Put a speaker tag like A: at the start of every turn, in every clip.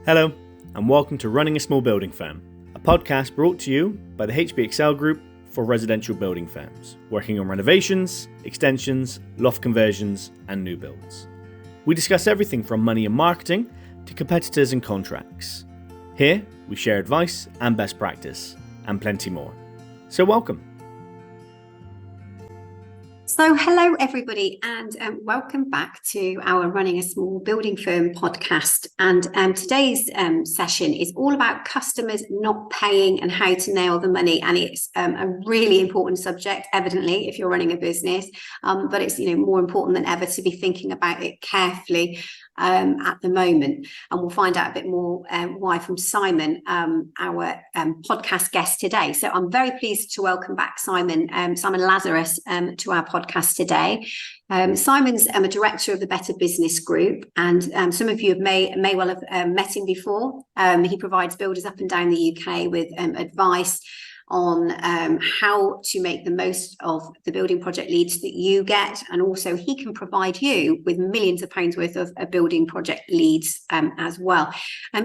A: Hello, and welcome to Running a Small Building Firm, a podcast brought to you by the HBXL Group for residential building firms, working on renovations, extensions, loft conversions, and new builds. We discuss everything from money and marketing to competitors and contracts. Here, we share advice and best practice, and plenty more. So welcome.
B: So hello everybody, and welcome back to our Running a Small Building Firm podcast. And today's session is all about customers not paying and how to nail the money. And it's a really important subject, evidently, if you're running a business, but it's more important than ever to be thinking about it carefully at the moment. And we'll find out a bit more why from Simon, our podcast guest today. So I'm very pleased to welcome back Simon Lazarus to our podcast today. Simon's a director of the Better Business Group, and some of you may well have met him before. He provides builders up and down the UK with advice on how to make the most of the building project leads that you get, and also he can provide you with millions of pounds worth of building project leads as well.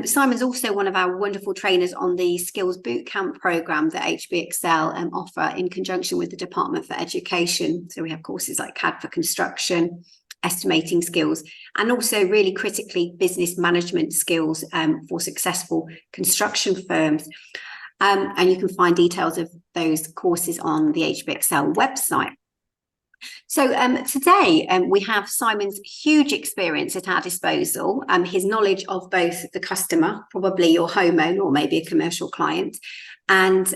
B: Simon's also one of our wonderful trainers on the Skills Bootcamp programme that HBXL offer in conjunction with the Department for Education. So we have courses like CAD for construction, estimating skills, and also really critically business management skills for successful construction firms. And you can find details of those courses on the HBXL website. So today we have Simon's huge experience at our disposal, his knowledge of both the customer, probably your homeowner or maybe a commercial client, and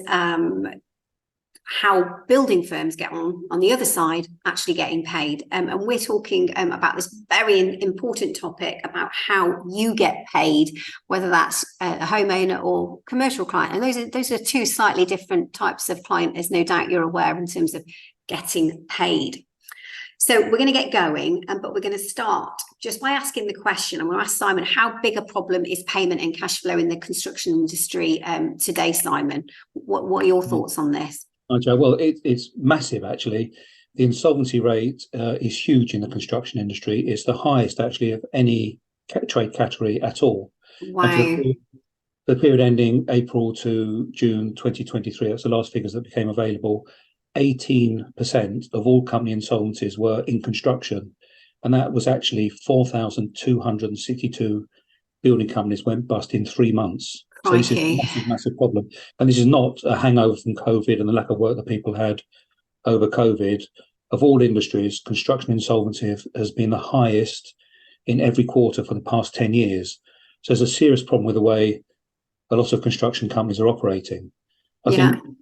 B: how building firms get on the other side actually getting paid. And we're talking about this very important topic about how you get paid, whether that's a homeowner or commercial client. And those are two slightly different types of client, as no doubt you're aware, in terms of getting paid. So we're going to get going, but we're going to start just by asking the question. I'm going to ask Simon, how big a problem is payment and cash flow in the construction industry today, Simon? What are your thoughts on this?
C: Well, it's massive, actually. The insolvency rate is huge in the construction industry. It's the highest, actually, of any trade category at all.
B: Wow.
C: And for the period ending April to June 2023, that's the last figures that became available, 18% of all company insolvencies were in construction. And that was actually 4,262 building companies went bust in 3 months. So this is a massive problem. And this is not a hangover from COVID and the lack of work that people had over COVID. Of all industries, construction insolvency has been the highest in every quarter for the past 10 years. So there's a serious problem with the way a lot of construction companies are operating. I think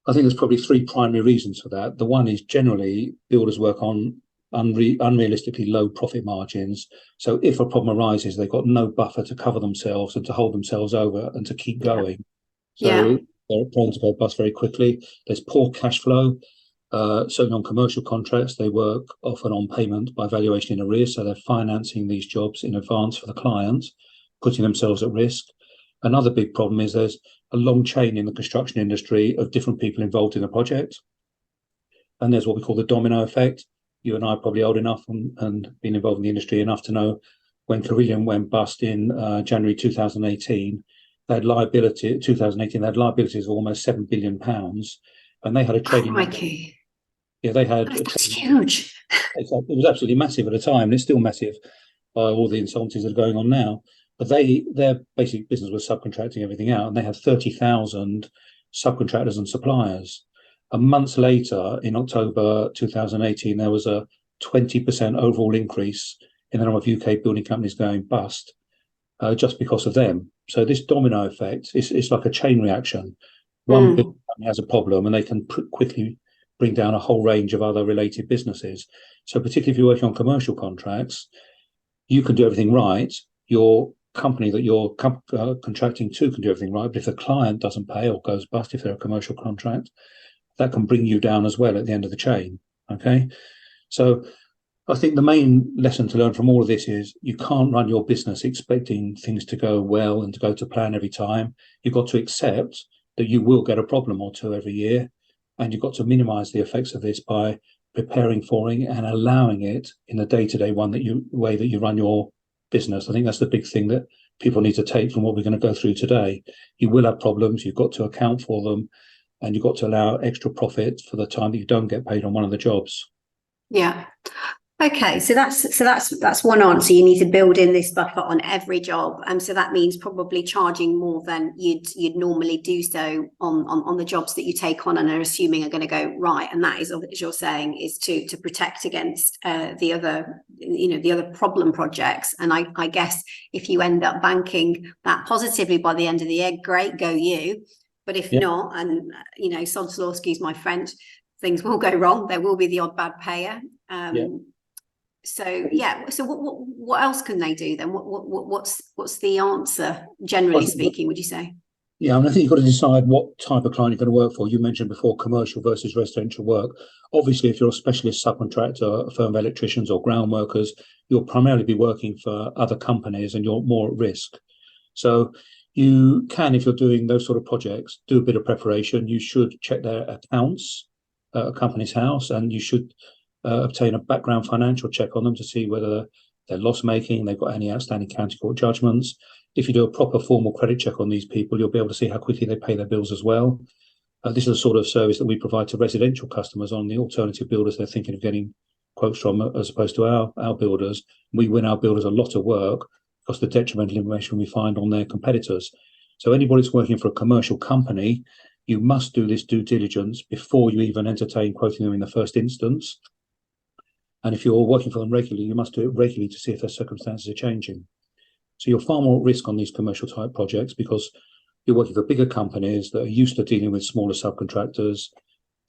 C: there's probably 3 primary reasons for that. The one is generally builders work on unrealistically low profit margins. So if a problem arises, they've got no buffer to cover themselves and to hold themselves over and to keep going. So they're prone to go bust very quickly. There's poor cash flow. Certainly on commercial contracts, they work often on payment by valuation in arrears. So they're financing these jobs in advance for the clients, putting themselves at risk. Another big problem is there's a long chain in the construction industry of different people involved in a project. And there's what we call the domino effect. You and I are probably old enough and been involved in the industry enough to know when Carillion went bust in January 2018, they had liabilities of almost £7 billion, and they had a trading.
B: That's huge.
C: It was absolutely massive at the time, and it's still massive by all the insolvencies that are going on now. But their basic business was subcontracting everything out, and they had 30,000 subcontractors and suppliers. A month later, in October 2018, there was a 20% overall increase in the number of UK building companies going bust just because of them. So this domino effect is like a chain reaction. One big company has a problem and they can quickly bring down a whole range of other related businesses. So particularly if you're working on commercial contracts, you can do everything right. Your company that you're contracting to can do everything right. But if the client doesn't pay or goes bust, if they're a commercial contract, that can bring you down as well at the end of the chain. Okay. So I think the main lesson to learn from all of this is you can't run your business expecting things to go well and to go to plan every time. You've got to accept that you will get a problem or two every year, and you've got to minimize the effects of this by preparing for it and allowing it in the day-to-day way that you run your business. I think that's the big thing that people need to take from what we're going to go through today. You will have problems. You've got to account for them, and you've got to allow extra profit for the time that you don't get paid on one of the jobs.
B: Yeah. Okay, so that's one answer. You need to build in this buffer on every job, and so that means probably charging more than you'd normally do so on the jobs that you take on and are assuming are going to go right. And that is, as you're saying, is to protect against the other problem projects. And I guess if you end up banking that positively by the end of the year, great, go you. But if not, and sod's law, excuse my French, things will go wrong. There will be the odd bad payer. So what else can they do then? What's the answer, generally speaking, would you say?
C: Yeah, I think you've got to decide what type of client you're going to work for. You mentioned before commercial versus residential work. Obviously, if you're a specialist subcontractor, a firm of electricians or ground workers, you'll primarily be working for other companies and you're more at risk. So you can, if you're doing those sort of projects, do a bit of preparation. You should check their accounts at a company's house, and you should obtain a background financial check on them to see whether they're loss making, they've got any outstanding county court judgments. If you do a proper formal credit check on these people, you'll be able to see how quickly they pay their bills as well. This is the sort of service that we provide to residential customers on the alternative builders they're thinking of getting quotes from, as opposed to our builders. We win our builders a lot of work because of the detrimental information we find on their competitors. So anybody that's working for a commercial company, you must do this due diligence before you even entertain quoting them in the first instance. And if you're working for them regularly, you must do it regularly to see if their circumstances are changing. So you're far more at risk on these commercial type projects because you're working for bigger companies that are used to dealing with smaller subcontractors.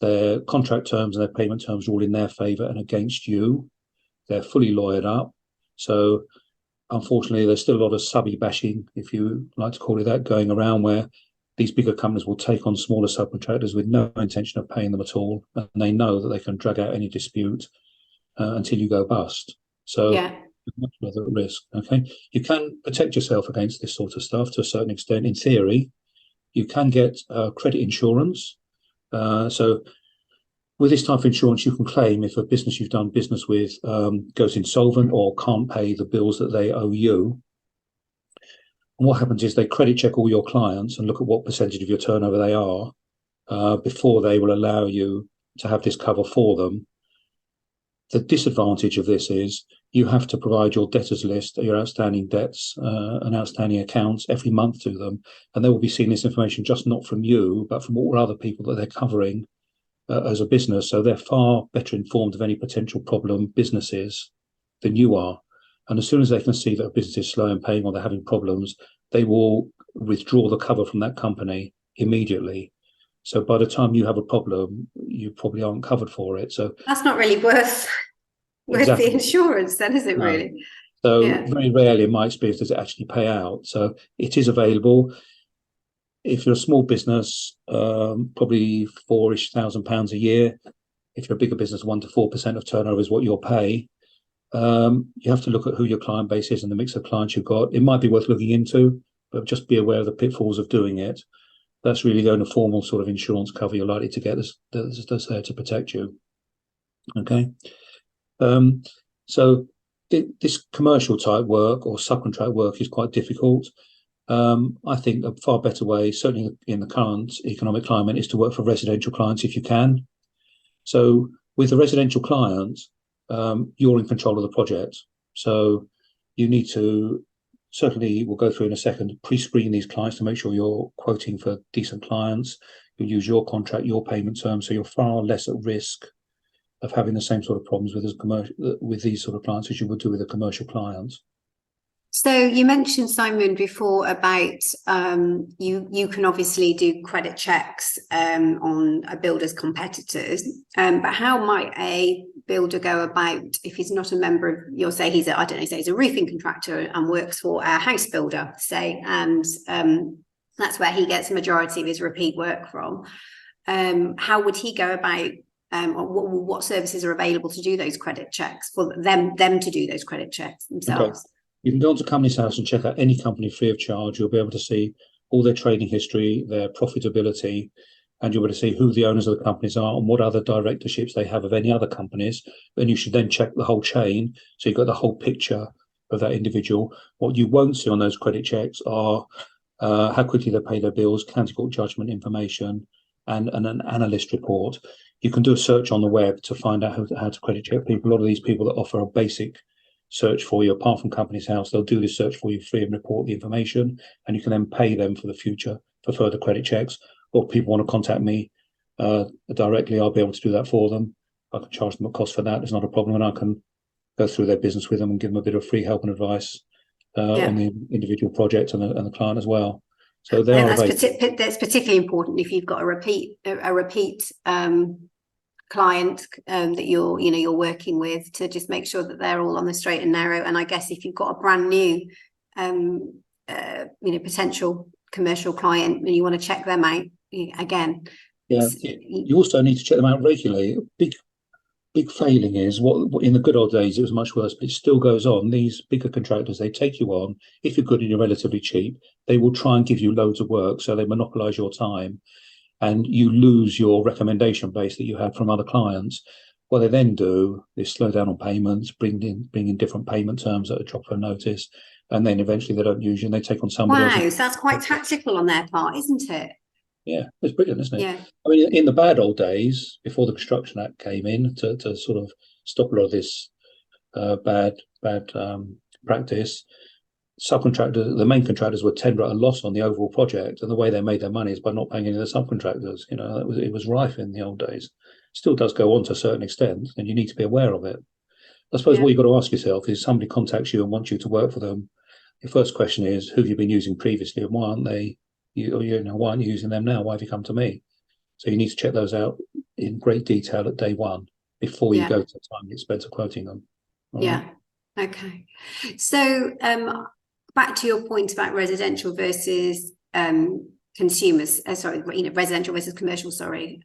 C: Their contract terms and their payment terms are all in their favour and against you. They're fully lawyered up. So unfortunately, there's still a lot of subby bashing, if you like to call it that, going around where these bigger companies will take on smaller subcontractors with no intention of paying them at all. And they know that they can drag out any dispute until you go bust. So much rather at risk. Okay, you can protect yourself against this sort of stuff to a certain extent. In theory, you can get credit insurance. So with this type of insurance, you can claim if a business you've done business with goes insolvent or can't pay the bills that they owe you. And what happens is they credit check all your clients and look at what percentage of your turnover they are before they will allow you to have this cover for them. The disadvantage of this is you have to provide your debtors list, your outstanding debts and outstanding accounts every month to them. And they will be seeing this information just not from you, but from all other people that they're covering as a business. So they're far better informed of any potential problem businesses than you are. And as soon as they can see that a business is slow in paying or they're having problems, they will withdraw the cover from that company immediately. So by the time you have a problem, you probably aren't covered for it. So
B: that's not really worth
C: exactly.
B: The insurance then, is it? No. Really?
C: So very rarely in my experience does it actually pay out. So it is available. If you're a small business, probably £4,000 a year. If you're a bigger business, 1 to 4% of turnover is what you'll pay. You have to look at who your client base is and the mix of clients you've got. It might be worth looking into, but just be aware of the pitfalls of doing it. That's really the only formal sort of insurance cover you're likely to get that's there to protect you. Okay. So this commercial type work or subcontract work is quite difficult. I think a far better way, certainly in the current economic climate, is to work for residential clients if you can. So with the residential clients, you're in control of the project. So you need to, certainly we'll go through in a second, pre-screen these clients to make sure you're quoting for decent clients. You'll use your contract, your payment terms, so you're far less at risk of having the same sort of problems with these sort of clients as you would do with a commercial client.
B: So you mentioned, Simon, before about you can obviously do credit checks on a builder's competitors, but how might a builder go about if he's not a member of, you'll say he's a roofing contractor and works for a house builder, say, and that's where he gets a majority of his repeat work from. How would he go about? What services are available to do those credit checks for them to do those credit checks themselves?
C: Okay. You can go onto Companies House and check out any company free of charge. You'll be able to see all their trading history, their profitability, and you'll be able to see who the owners of the companies are and what other directorships they have of any other companies. And you should then check the whole chain, so you've got the whole picture of that individual. What you won't see on those credit checks are how quickly they pay their bills, county court judgment information, and an analyst report. You can do a search on the web to find out how to credit check people. A lot of these people that offer a basic search for you, apart from Companies House, they'll do this search for you free and report the information, and you can then pay them for the future for further credit checks. Or if people want to contact me directly, I'll be able to do that for them. I can charge them a cost for that. It's not a problem, and I can go through their business with them and give them a bit of free help and advice on the individual project and the client as well. So
B: that's particularly important if you've got a repeat client that you're working with, to just make sure that they're all on the straight and narrow. And I guess if you've got a brand new potential commercial client and you want to check them out again,
C: you also need to check them out regularly. Big failing is what in the good old days it was much worse, but it still goes on. These bigger contractors, they take you on. If you're good and you're relatively cheap, they will try and give you loads of work, so they monopolize your time, and you lose your recommendation base that you had from other clients. What they then do is slow down on payments, bring in different payment terms at a drop of a notice, and then eventually they don't use you and they take on somebody else.
B: Wow, so that's quite tactical on their part, isn't it?
C: Yeah, it's brilliant, isn't it?
B: Yeah.
C: I mean, in the bad old days, before the Construction Act came in to sort of stop a lot of this bad practice, subcontractors, the main contractors, would tender at a loss on the overall project, and the way they made their money is by not paying any of the subcontractors. It was rife in the old days. Still does go on to a certain extent, and you need to be aware of it. I suppose what you've got to ask yourself is, somebody contacts you and wants you to work for them. Your first question is, who have you been using previously, and why aren't they? Why aren't you using them now? Why have you come to me? So you need to check those out in great detail at day one before you go to the time and expense of quoting them.
B: All right? Okay. So back to your point about residential versus consumers. Residential versus commercial. Sorry.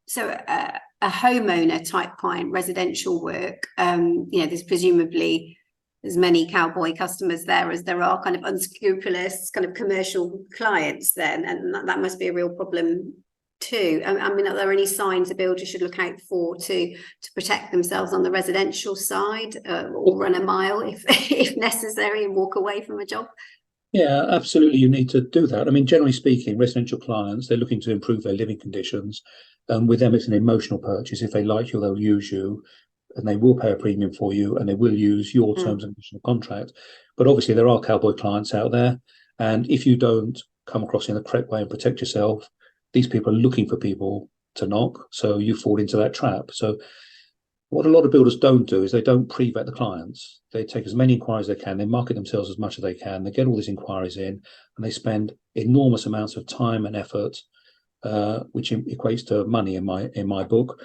B: So a homeowner type client, residential work. There's presumably as many cowboy customers there as there are kind of unscrupulous kind of commercial clients then, and that must be a real problem too. I mean, are there any signs a builder should look out for to protect themselves on the residential side, or run a mile if necessary and walk away from a job?
C: Yeah, absolutely. You need to do that. I mean, generally speaking, residential clients, they're looking to improve their living conditions. With them, it's an emotional purchase. If they like you, they'll use you, and they will pay a premium for you, and they will use your terms and conditions of contract. But obviously, there are cowboy clients out there, and if you don't come across in the correct way and protect yourself, these people are looking for people to knock, so you fall into that trap. So what a lot of builders don't do is they don't pre-vet the clients. They take as many inquiries as they can, they market themselves as much as they can, they get all these inquiries in, and they spend enormous amounts of time and effort, which equates to money in my book,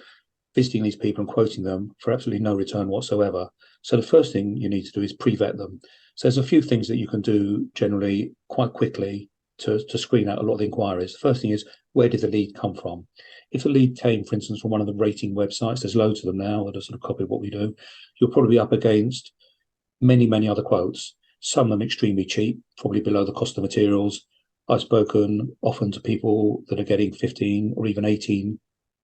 C: visiting these people and quoting them for absolutely no return whatsoever. So the first thing you need to do is pre-vet them. So there's a few things that you can do generally quite quickly to screen out a lot of the inquiries. The first thing is, where did the lead come from? If the lead came, for instance, from one of the rating websites, there's loads of them now that are sort of copied what we do, you'll probably be up against many, many other quotes. Some of them extremely cheap, probably below the cost of materials. I've spoken often to people that are getting 15 or even 18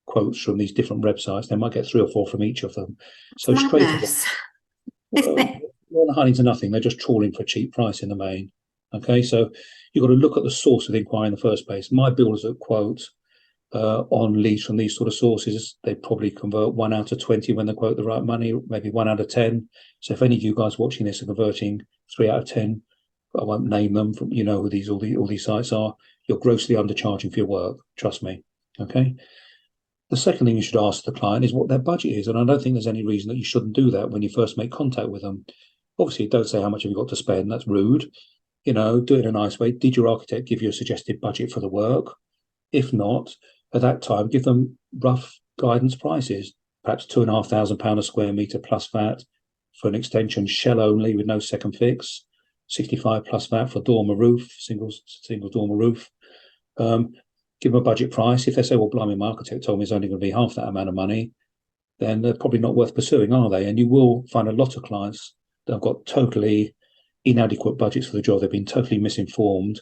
C: quotes from these different websites. They might get 3 or 4 from each of them. So straight away, they're not hiding to nothing. They're just trawling for a cheap price in the main. Okay, so you've got to look at the source of the inquiry in the first place. My builders that quote on leads from these sort of sources, they probably convert 1 out of 20 when they quote the right money, maybe 1 out of 10. So if any of you guys watching this are converting 3 out of 10, I won't name them, from who all these sites are, you're grossly undercharging for your work. Trust me. Okay. The second thing you should ask the client is what their budget is, and I don't think there's any reason that you shouldn't do that when you first make contact with them. Obviously, don't say how much have you got to spend. That's rude. Do it in a nice way. Did your architect give you a suggested budget for the work? If not, at that time, give them rough guidance prices, perhaps £2,500 a square metre plus VAT for an extension shell only with no second fix, 65 plus VAT for dormer roof, single dormer roof. Give them a budget price. If they say, well, blimey, my architect told me it's only going to be half that amount of money, then they're probably not worth pursuing, are they? And you will find a lot of clients that have got totally inadequate budgets for the job. They've been totally misinformed.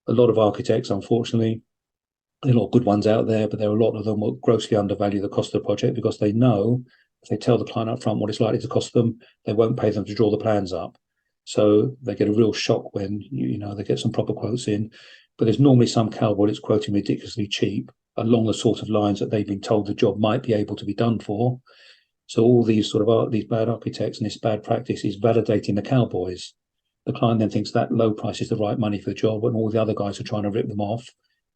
C: A lot of architects, unfortunately, there are a lot of good ones out there, but there are a lot of them will grossly undervalue the cost of the project because they know if they tell the client up front what it's likely to cost them, they won't pay them to draw the plans up. So they get a real shock when they get some proper quotes in. But there's normally some cowboy that's quoting ridiculously cheap along the sort of lines that they've been told the job might be able to be done for. So all these these bad architects and this bad practice is validating the cowboys. The client then thinks that low price is the right money for the job, and all the other guys are trying to rip them off.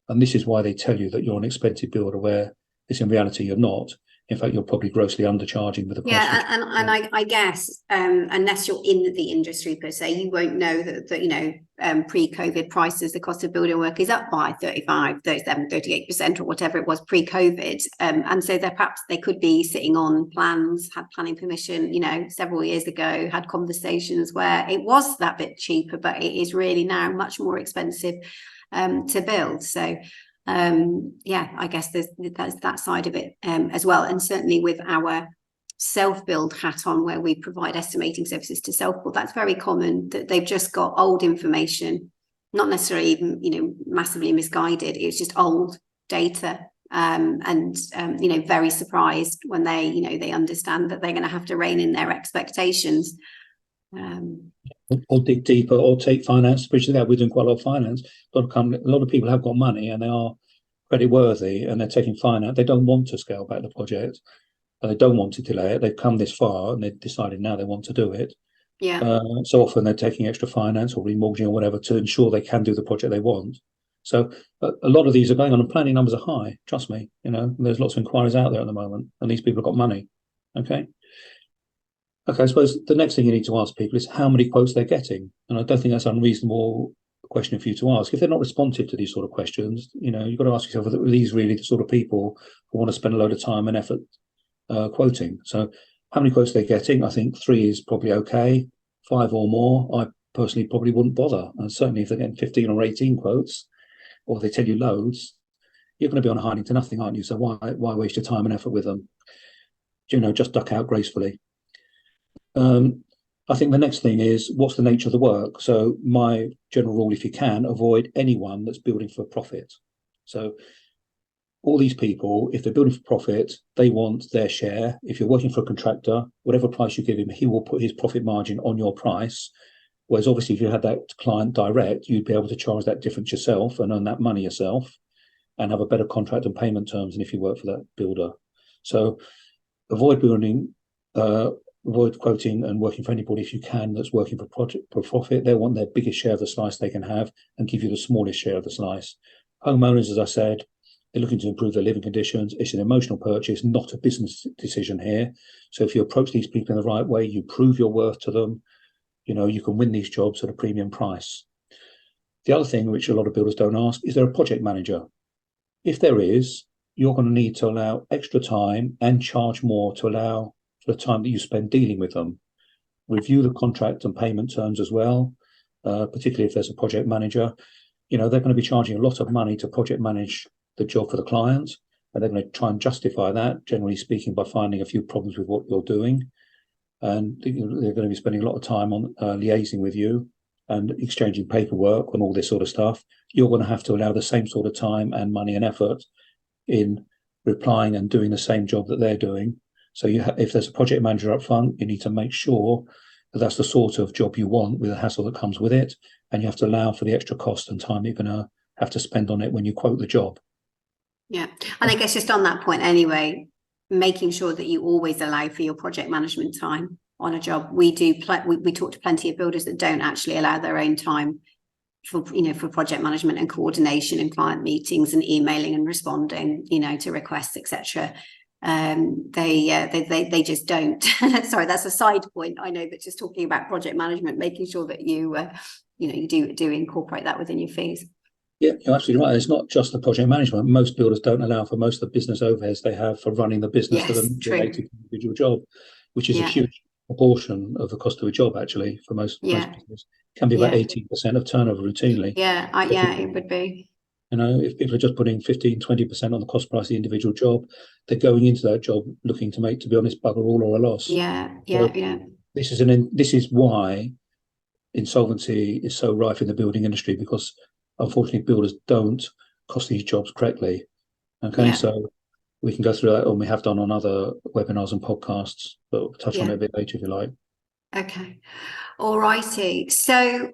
C: And this is why they tell you that you're an expensive builder, where it's in reality you're not. In fact, you're probably grossly undercharging with the price.
B: Yeah, and I guess unless you're in the industry per se, you won't know that pre-COVID prices, the cost of building work is up by 35, 37, 38% or whatever it was pre-COVID. And so perhaps they could be sitting on plans, had planning permission, several years ago, had conversations where it was that bit cheaper, but it is really now much more expensive to build. So I guess there's that side of it as well. And certainly with our self-build hat on, where we provide estimating services to self-build, that's very common, that they've just got old information, not necessarily even massively misguided. It's just old data, and very surprised when they understand that they're going to have to rein in their expectations.
C: Or dig deeper, or take finance, especially that we're doing quite a lot of finance. A lot of people have got money and they are credit worthy, and they're taking finance. They don't want to scale back the project, and they don't want to delay it. They've come this far and they've decided now they want to do it.
B: Yeah.
C: So often they're taking extra finance or remortgaging or whatever to ensure they can do the project they want. So a lot of these are going on, and planning numbers are high. Trust me, there's lots of inquiries out there at the moment, and these people have got money. Okay, I suppose the next thing you need to ask people is how many quotes they're getting. And I don't think that's an unreasonable question for you to ask. If they're not responsive to these sort of questions, you've got to ask yourself, are these really the sort of people who want to spend a load of time and effort quoting? So how many quotes they're getting? I think 3 is probably okay. 5 or more, I personally probably wouldn't bother. And certainly if they're getting 15 or 18 quotes, or they tell you loads, you're going to be on a hiding to nothing, aren't you? So why waste your time and effort with them? Just duck out gracefully. I think the next thing is, what's the nature of the work? So my general rule, if you can, avoid anyone that's building for profit. So all these people, if they're building for profit, they want their share. If you're working for a contractor, whatever price you give him, he will put his profit margin on your price. Whereas obviously if you had that client direct, you'd be able to charge that difference yourself and earn that money yourself and have a better contract and payment terms than if you work for that builder. So avoid quoting and working for anybody if you can that's working for profit. They want their biggest share of the slice they can have and give you the smallest share of the slice. Homeowners, as I said, they're looking to improve their living conditions. It's an emotional purchase, not a business decision here. So if you approach these people in the right way, you prove your worth to them, you can win these jobs at a premium price. The other thing which a lot of builders don't ask, is there a project manager? If there is, you're going to need to allow extra time and charge more to allow for the time that you spend dealing with them. Review the contract and payment terms as well, particularly if there's a project manager. They're going to be charging a lot of money to project manage the job for the client, and they're going to try and justify that, generally speaking, by finding a few problems with what you're doing. And they're going to be spending a lot of time on liaising with you and exchanging paperwork and all this sort of stuff. You're going to have to allow the same sort of time and money and effort in replying and doing the same job that they're doing. So if there's a project manager up front, you need to make sure that that's the sort of job you want, with the hassle that comes with it. And you have to allow for the extra cost and time you're going to have to spend on it when you quote the job. Yeah.
B: And I guess just on that point anyway, making sure that you always allow for your project management time on a job. We talk to plenty of builders that don't actually allow their own time for project management and coordination and client meetings and emailing and responding, to requests, etc. They just don't. Sorry, that's a side point, I know, but just talking about project management, making sure that you do incorporate that within your fees.
C: Yeah, you're absolutely right. It's not just the project management. Most builders don't allow for most of the business overheads they have for running the business that are related to the individual job, which is a huge proportion of the cost of a job, actually, for most business. It can be about 18% of turnover routinely.
B: It would be.
C: If people are just putting 15, 20% on the cost price of the individual job, they're going into that job looking to make, to be honest, bugger all or a loss. This is why insolvency is so rife in the building industry, because unfortunately builders don't cost these jobs correctly. So we can go through that, and we have done on other webinars and podcasts, but we'll touch on it a bit later if you like.
B: Okay. All righty. So,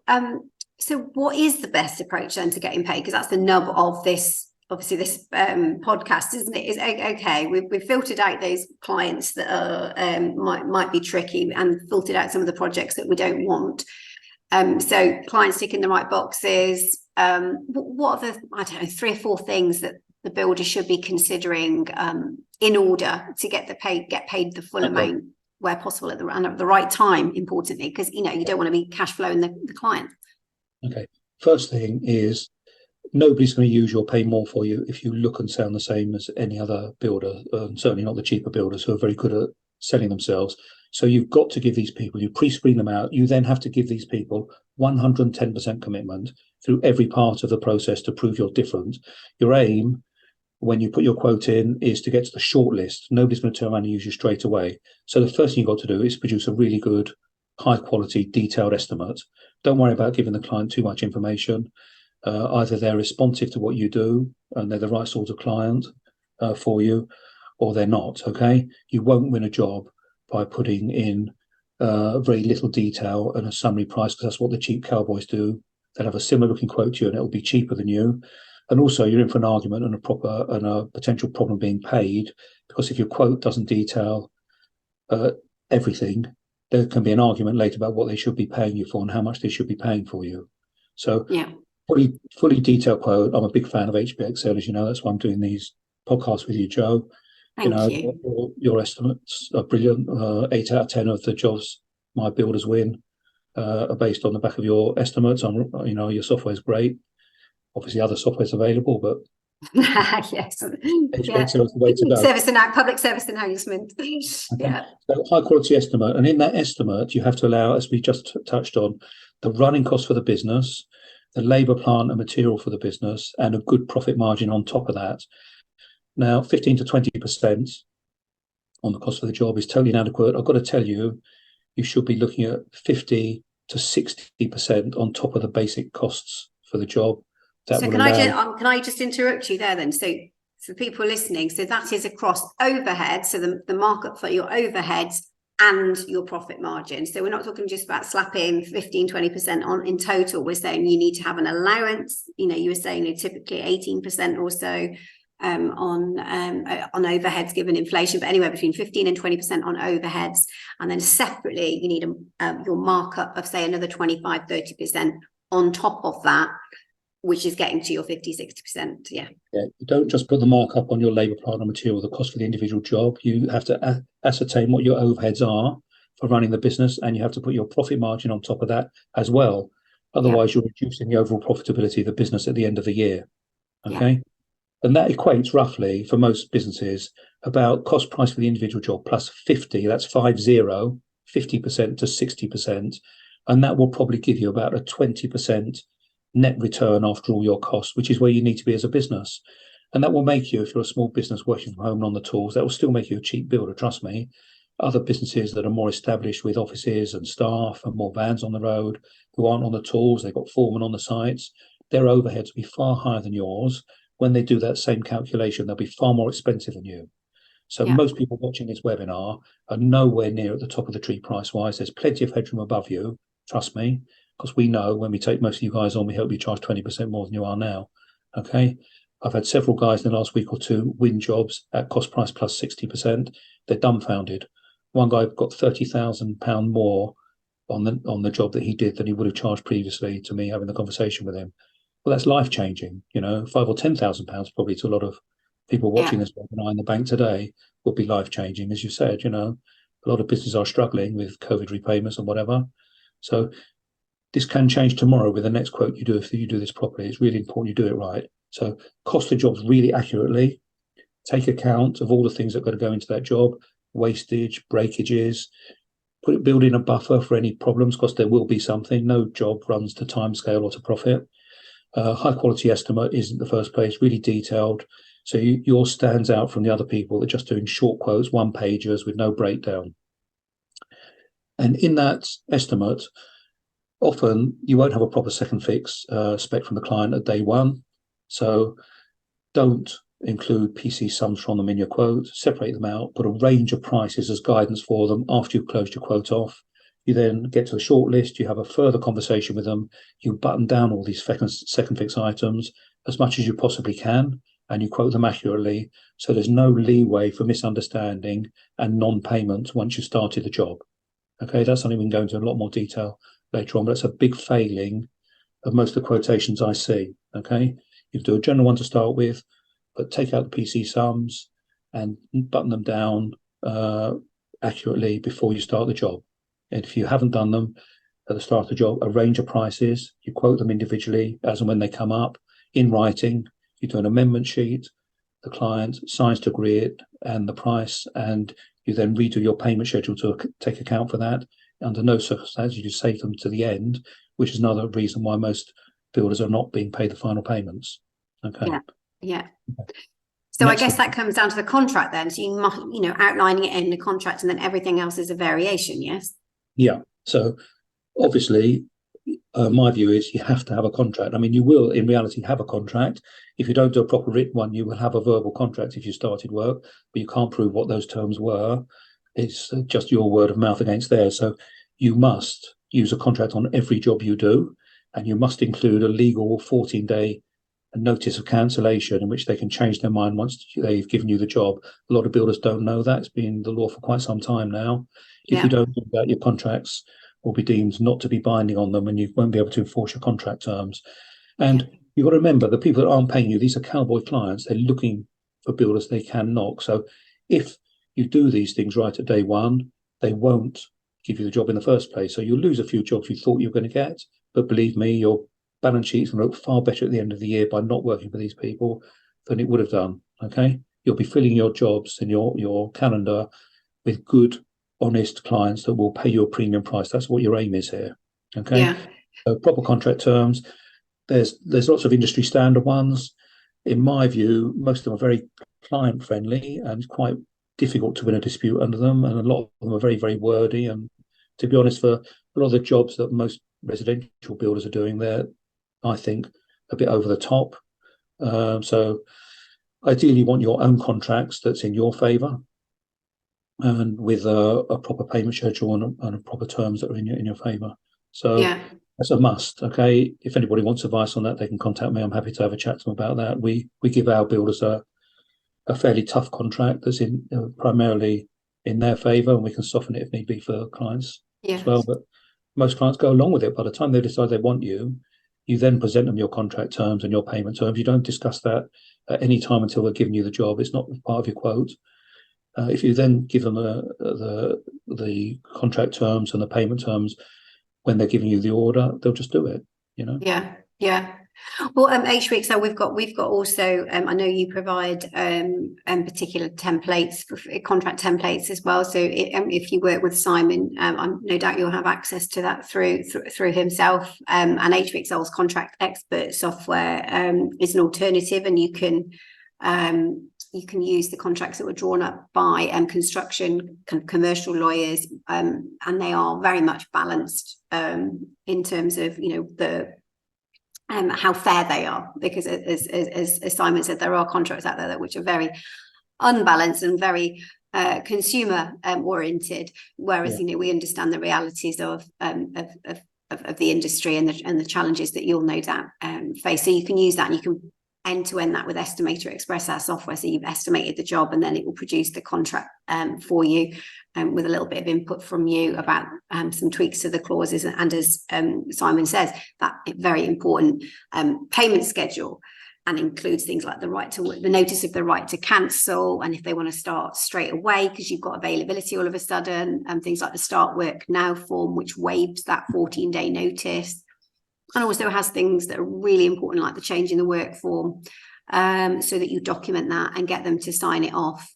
B: so what is the best approach then to getting paid? Because that's the nub of this, obviously, this podcast, isn't it? Is okay. We've filtered out those clients that are might be tricky, and filtered out some of the projects that we don't want. So clients ticking the right boxes. What are the, I don't know, 3 or 4 things that the builder should be considering in order to get paid the full amount where possible at the right time, importantly, because you don't want to be cash flowing the client.
C: Okay. First thing is, nobody's going to use your pay more for you if you look and sound the same as any other builder, certainly not the cheaper builders who are very good at selling themselves. So you've got to give these people, you pre-screen them out, you then have to give these people 110% commitment through every part of the process to prove you're different. Your aim, when you put your quote in, is to get to the short list. Nobody's going to turn around and use you straight away. So the first thing you've got to do is produce a really good, high quality, detailed estimate. Don't worry about giving the client too much information. Either they're responsive to what you do and they're the right sort of client for you, or they're not, okay? You won't win a job by putting in very little detail and a summary price, because that's what the cheap cowboys do. They'll have a similar looking quote to you and it'll be cheaper than you. And also you're in for an argument and a potential problem being paid, because if your quote doesn't detail everything, there can be an argument later about what they should be paying you for and how much they should be paying for you. So fully detailed quote. I'm a big fan of HBXL, as you know. That's why I'm doing these podcasts with you, Jo.
B: Thank you.
C: Your estimates are brilliant. 8 out of 10 of the jobs my builders win are based on the back of your estimates. Your software is great. Obviously, other software is available, but
B: yes,
C: HBXL is the way to go.
B: Public service announcement.
C: Okay. Yeah. So high quality estimate, and in that estimate, you have to allow, as we just touched on, the running cost for the business, the labour, plant and material for the business, and a good profit margin on top of that. Now, 15 to 20% on the cost of the job is totally inadequate. I've got to tell you, you should be looking at 50 to 60% on top of the basic costs for the job.
B: So can I just interrupt you there then? So for people listening, so that is across overhead, so the markup for your overheads and your profit margin. So we're not talking just about slapping 15-20% on in total. We're saying you need to have an allowance. You were saying typically 18% or so on overheads given inflation, but anywhere between 15 and 20% on overheads. And then separately, you need your markup of say another 25-30% on top of that, which is getting to your 50-60%. Yeah. You
C: don't just put the markup on your labour, plant and material, the cost for the individual job. You have to ascertain what your overheads are for running the business, and you have to put your profit margin on top of that as well. Otherwise, you're reducing the overall profitability of the business at the end of the year. Okay. And that equates roughly for most businesses about cost price for the individual job plus 50, that's 50% to 60%. And that will probably give you about a 20% net return after all your costs, which is where you need to be as a business. And that will make you, if you're a small business working from home and on the tools, that will still make you a cheap builder, trust me. Other businesses that are more established with offices and staff and more vans on the road who aren't on the tools, they've got foremen on the sites, their overheads will be far higher than yours. When they do that same calculation, they'll be far more expensive than you. So most people watching this webinar are nowhere near at the top of the tree price-wise. There's plenty of headroom above you, trust me, because we know when we take most of you guys on, we help you charge 20% more than you are now. Okay. I've had several guys in the last week or two win jobs at cost price plus 60%. They're dumbfounded. One guy got £30,000 more on the job that he did than he would have charged previously to me having the conversation with him. Well, that's life changing. £5,000 or £10,000 probably to a lot of people watching this webinar in the bank today will be life changing, as you said. A lot of businesses are struggling with COVID repayments and whatever. So this can change tomorrow with the next quote you do if you do this properly. It's really important you do it right. So cost the jobs really accurately. Take account of all the things that are going to go into that job, wastage, breakages. Build in a buffer for any problems, because there will be something. No job runs to timescale or to profit. High quality estimate isn't the first place, really detailed. So yours stands out from the other people that are just doing short quotes, one pagers with no breakdown. And in that estimate, often you won't have a proper second fix spec from the client at day one. So don't include PC sums from them in your quote, separate them out, put a range of prices as guidance for them after you've closed your quote off. You then get to the short list, you have a further conversation with them, you button down all these second fix items as much as you possibly can, and you quote them accurately, so there's no leeway for misunderstanding and non-payment once you started the job. Okay, that's something we can go into a lot more detail later on, but it's a big failing of most of the quotations I see. Okay, you do a general one to start with, but take out the PC sums and button them down accurately before you start the job. And if you haven't done them at the start of the job, a range of prices, you quote them individually as and when they come up in writing. You do an amendment sheet, the client signs to agree it and the price, and you then redo your payment schedule to take account for that. Under no circumstances you save them to the end, which is another reason why most builders are not being paid the final payments. Okay.
B: Yeah. So I guess that comes down to the contract then. So you must, outlining it in the contract, and then everything else is a variation. Yes.
C: Yeah. So obviously, my view is you have to have a contract. I mean, you will in reality have a contract. If you don't do a proper written one, you will have a verbal contract if you started work, but you can't prove what those terms were. It's just your word of mouth against theirs. So you must use a contract on every job you do, and you must include a legal 14-day notice of cancellation in which they can change their mind once they've given you the job. A lot of builders don't know that. It's been the law for quite some time now. If you don't do that, your contracts will be deemed not to be binding on them, and you won't be able to enforce your contract terms. And you've got to remember, the people that aren't paying you, these are cowboy clients. They're looking for builders they can knock. So if you do these things right at day one, they won't give you the job in the first place. So you'll lose a few jobs you thought you were going to get. But believe me, your balance sheet's going to look far better at the end of the year by not working for these people than it would have done. Okay? You'll be filling your jobs and your calendar with good, honest clients that will pay you a premium price. That's what your aim is here. Okay.
B: Yeah.
C: So proper contract terms. There's lots of industry standard ones. In my view, most of them are very client friendly and quite difficult to win a dispute under them. And a lot of them are very, very wordy. And to be honest, for a lot of the jobs that most residential builders are doing, they're, I think, a bit over the top. So ideally you want your own contracts that's in your favour, and with a proper payment schedule and proper terms that are in your favour. So that's a must. Okay, if anybody wants advice on that, they can contact me. I'm happy to have a chat to them about that. We give our builders a fairly tough contract that's in primarily in their favour, and we can soften it if need be for clients as well. But most clients go along with it. By the time they decide they want you, you then present them your contract terms and your payment terms. You don't discuss that at any time until they're giving you the job. It's not part of your quote. If you then give them the contract terms and the payment terms when they're giving you the order, they'll just do it.
B: Yeah. Well, HBXL, we've got also. I know you provide particular templates, contract templates as well. So if you work with Simon, no doubt you'll have access to that through himself. And HBXL's contract expert software is an alternative, and you can use the contracts that were drawn up by construction commercial lawyers, and they are very much balanced in terms of the how fair they are, because as Simon said, there are contracts out there which are very unbalanced and very consumer oriented, whereas we understand the realities of the industry and the challenges that you'll no doubt face. So you can use that, and you can end-to-end that with Estimator Express, our software. So you've estimated the job, and then it will produce the contract for you, with a little bit of input from you about some tweaks to the clauses. And as Simon says, that very important payment schedule, and includes things like the notice of the right to cancel, and if they want to start straight away because you've got availability all of a sudden, and things like the start work now form, which waives that 14-day notice. And also has things that are really important, like the change in the work form, so that you document that and get them to sign it off.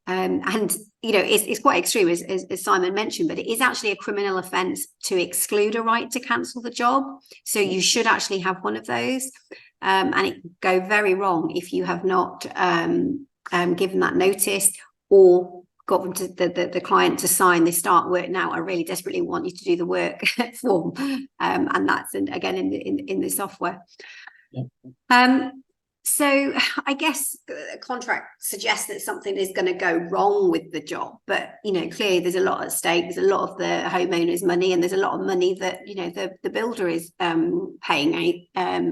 B: And it's quite extreme, as Simon mentioned, but it is actually a criminal offence to exclude a right to cancel the job. So you should actually have one of those, and it can go very wrong if you have not given that notice, or got them to the client to sign the start work now, I really desperately want you to do the work form, and that's again in the software. So I guess the contract suggests that something is going to go wrong with the job, but clearly there's a lot at stake. There's a lot of the homeowner's money, and there's a lot of money that the builder is paying out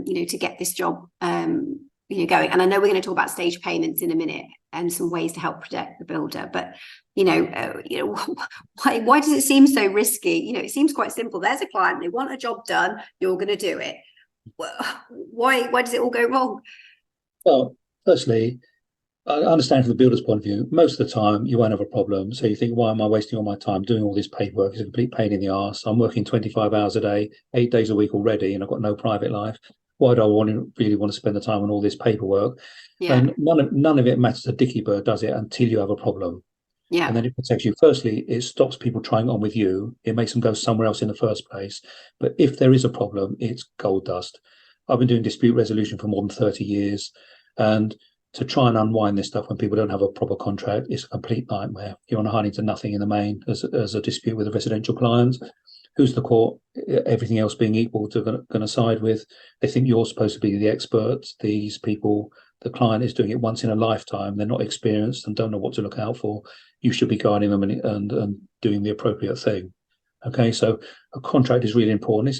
B: to get this job going. And I know we're going to talk about stage payments in a minute and some ways to help protect the builder, but why does it seem so risky? It seems quite simple. There's a client, they want a job done, you're going to do it. Why does it all go wrong?
C: Well, firstly, I understand from the builder's point of view, most of the time you won't have a problem. So you think, why am I wasting all my time doing all this paperwork? It's a complete pain in the arse. I'm working 25 hours a day, 8 days a week already, and I've got no private life. Why do I really want to spend the time on all this paperwork? Yeah. And none of it matters to Dicky Bird, does it, until you have a problem. Yeah. And then it protects you. Firstly, it stops people trying on with you. It makes them go somewhere else in the first place. But if there is a problem, it's gold dust. I've been doing dispute resolution for more than 30 years. And to try and unwind this stuff when people don't have a proper contract is a complete nightmare. You're on a hiding to nothing in the main as a dispute with a residential client. Who's the court? Everything else being equal, to going to side with. They think you're supposed to be the expert. These people, the client is doing it once in a lifetime. They're not experienced and don't know what to look out for. You should be guiding them and doing the appropriate thing. Okay, so a contract is really important.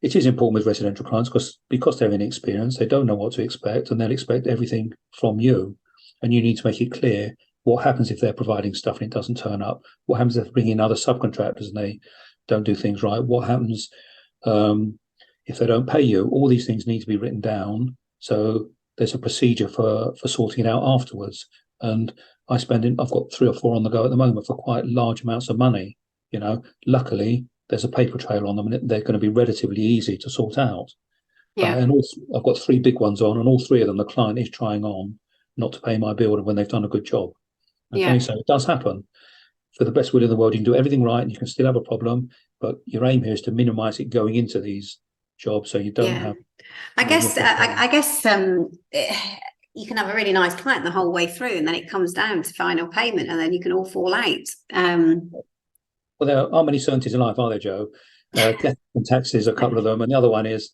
C: It is important with residential clients because they're inexperienced, they don't know what to expect, and they'll expect everything from you. And you need to make it clear what happens if they're providing stuff and it doesn't turn up. What happens if they bring in other subcontractors and they don't do things right? What happens if they don't pay you? All these things need to be written down. So there's a procedure for sorting it out afterwards. And I've got 3 or 4 on the go at the moment for quite large amounts of money. Luckily, there's a paper trail on them, and they're going to be relatively easy to sort out. Yeah. And also, I've got 3 big ones on, and all 3 of them, the client is trying on not to pay my builder when they've done a good job. Okay, yeah. So it does happen. For the best will in the world, you can do everything right, and you can still have a problem. But your aim here is to minimise it going into these jobs, so you don't have.
B: I guess you can have a really nice client the whole way through, and then it comes down to final payment, and then you can all fall out.
C: Well, there aren't many certainties in life, are there, Joe? Death and taxes, a couple of them. And the other one is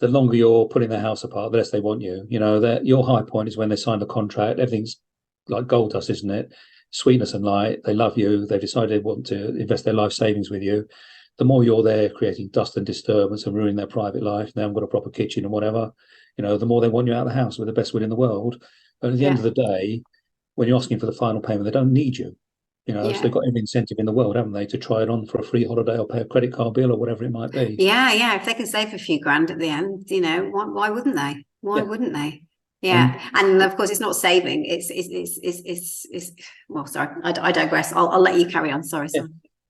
C: the longer you're putting the house apart, the less they want you. Your high point is when they sign the contract. Everything's like gold dust, isn't it? Sweetness and light. They love you. They've decided they want to invest their life savings with you. The more you're there creating dust and disturbance and ruining their private life, they haven't got a proper kitchen and whatever, the more they want you out of the house with the best will in the world. But at the end of the day, when you're asking for the final payment, they don't need you. So they've got every incentive in the world, haven't they, to try it on for a free holiday or pay a credit card bill or whatever it might be.
B: Yeah. If they can save a few grand at the end, why wouldn't they? Why wouldn't they? Yeah. And of course, it's not saving. It's well, sorry, I digress. I'll let you carry on. Sorry.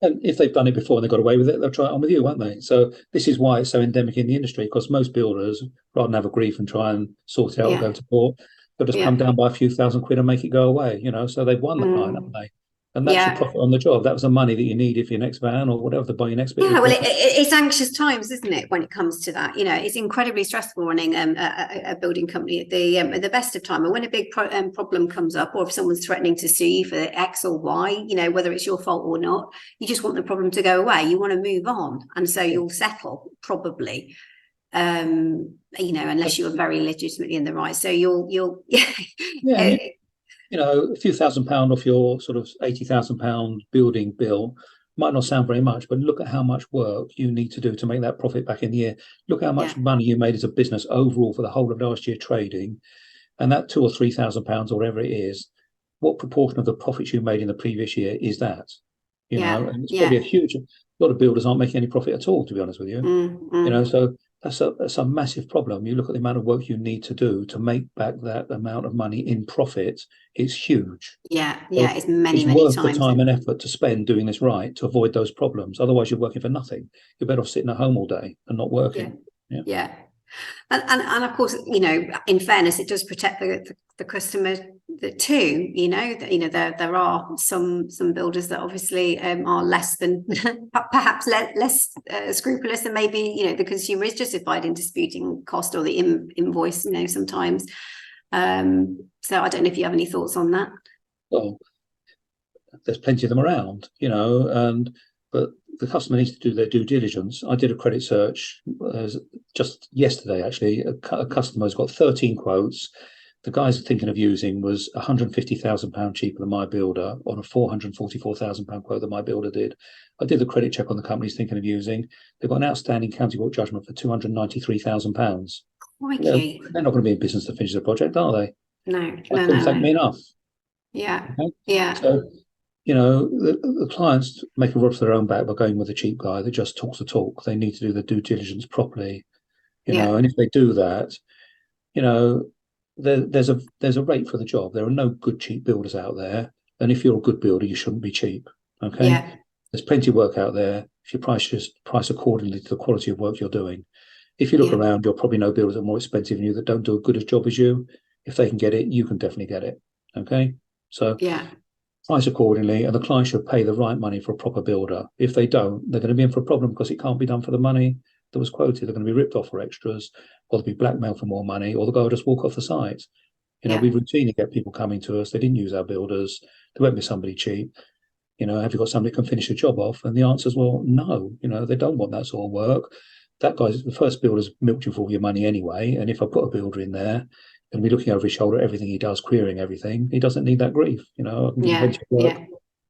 C: And if they've done it before and they got away with it, they'll try it on with you, won't they? So this is why it's so endemic in the industry, because most builders, rather than have a grief and try and sort it out or go to court, they'll just come down by a few £1,000 and make it go away. So they've won the client, haven't they? And that's your profit on the job. That was the money that you needed for your next van or whatever to buy your next bit.
B: Yeah, well, it's anxious times, isn't it, when it comes to that? It's incredibly stressful running a building company at the best of time. And when a big problem comes up, or if someone's threatening to sue you for X or Y, whether it's your fault or not, you just want the problem to go away. You want to move on, and so you'll settle probably. Unless you are very legitimately in the right. So you'll
C: a few £1,000 off your sort of £80,000 building bill might not sound very much, but look at how much work you need to do to make that profit back in the year. Look how much money you made as a business overall for the whole of last year trading, and that £2,000 or £3,000 or whatever it is, what proportion of the profits you made in the previous year is that? And it's probably a lot of builders aren't making any profit at all, to be honest with you. So that's a massive problem. You look at the amount of work you need to do to make back that amount of money in profit. It's huge.
B: It's many
C: worth
B: times
C: the time and effort to spend doing this right to avoid those problems. Otherwise, you're working for nothing. You're better off sitting at home all day and not working.
B: And of course, in fairness, it does protect the customer too. There are some builders that obviously are less than perhaps less scrupulous, and maybe the consumer is justified in disputing cost or the invoice. Sometimes. So I don't know if you have any thoughts on that.
C: Well, there's plenty of them around, and but the customer needs to do their due diligence. I did a credit search just yesterday, actually. A customer's got 13 quotes. The guys thinking of using was £150,000 cheaper than my builder on a £444,000 quote that my builder did. I did the credit check on the companies thinking of using. They've got an outstanding county court judgment for £293,000.
B: Crikey.
C: They're not going to be in business to finish the project, are they?
B: No.
C: Couldn't thank me enough.
B: Yeah.
C: Okay?
B: Yeah.
C: So, the clients make a rod for their own back by going with a cheap guy that just talks the talk. They need to do the due diligence properly, and if they do that, there's a rate for the job. There are no good cheap builders out there, and if you're a good builder, you shouldn't be cheap. Okay, there's plenty of work out there. If you price accordingly to the quality of work you're doing. If you look around, you'll probably know builders that are more expensive than you that don't do a good a job as you. If they can get it, you can definitely get it. Okay, so price accordingly, and the client should pay the right money for a proper builder. If they don't, they're going to be in for a problem because it can't be done for the money that was quoted. They're going to be ripped off for extras, or they'll be blackmailed for more money, or the guy will just walk off the site. We routinely get people coming to us. They didn't use our builders. They went with somebody cheap. Have you got somebody who can finish the job off? And the answer is, well, no. They don't want that sort of work. That guy's the first builder's milked you for all your money anyway. And if I put a builder in there and be looking over his shoulder at everything he does, querying everything, he doesn't need that grief. I can give plenty of work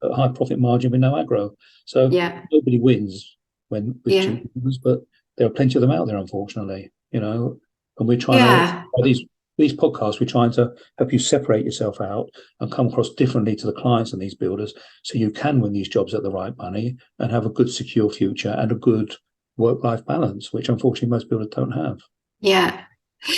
C: at a high profit margin with no aggro. So nobody wins with cheap builders, but there are plenty of them out there, unfortunately. And we're trying to these podcasts, we're trying to help you separate yourself out and come across differently to the clients and these builders, so you can win these jobs at the right money and have a good, secure future and a good work-life balance, which unfortunately most builders don't have.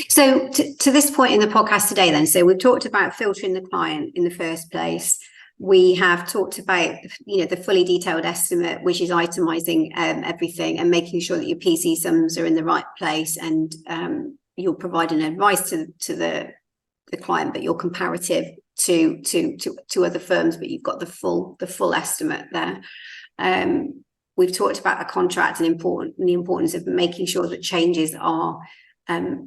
B: So to this point in the podcast today then, so we've talked about filtering the client in the first place. We have talked about, the fully detailed estimate, which is itemizing everything and making sure that your PC sums are in the right place, and you're providing advice to the client, but you're comparative to other firms, but you've got the full estimate there. We've talked about a contract and the importance of making sure that changes are